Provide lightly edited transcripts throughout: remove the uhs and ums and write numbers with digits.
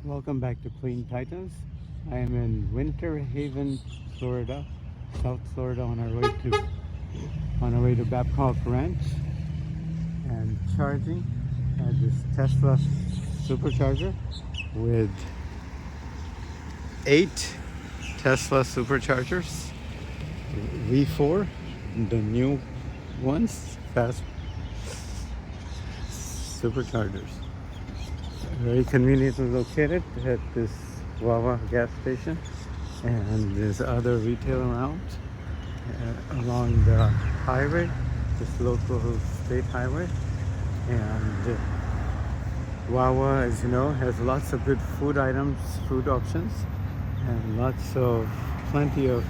Welcome back to Clean Titans. I am in Winter Haven, Florida, South Florida, on our way to Babcock Ranch, and charging at this Tesla supercharger with 8 Tesla superchargers, V4, the new ones, fast superchargers. Very conveniently located at this Wawa gas station, and there's other retail around along the highway, this local state highway. And Wawa, as you know, has lots of good food items, food options, and plenty of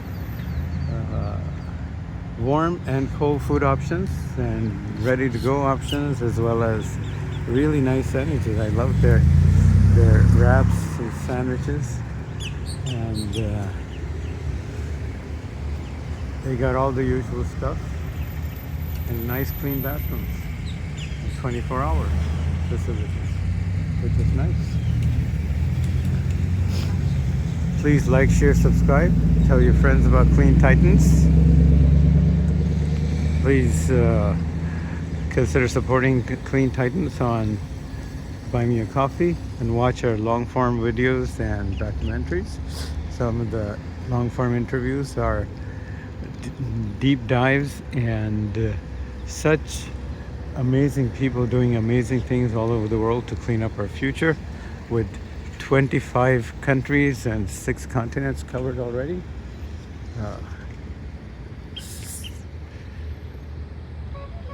warm and cold food options and ready to go options, as well as really nice sandwiches. I love their wraps and sandwiches, and they got all the usual stuff and nice clean bathrooms and 24-hour facilities, which is nice. Please like, share, subscribe, tell your friends about Clean Titans. Please consider supporting Clean Titans on Buy Me a Coffee, and watch our long form videos and documentaries. Some of the long form interviews are deep dives and such amazing people doing amazing things all over the world to clean up our future, with 25 countries and 6 continents covered already.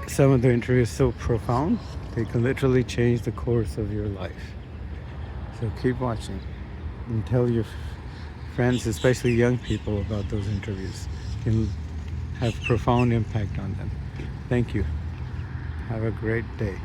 Some of the interviews so profound, they can literally change the course of your life. So keep watching and tell your friends, especially young people, about those interviews. It can have profound impact on them. Thank you. Have a great day.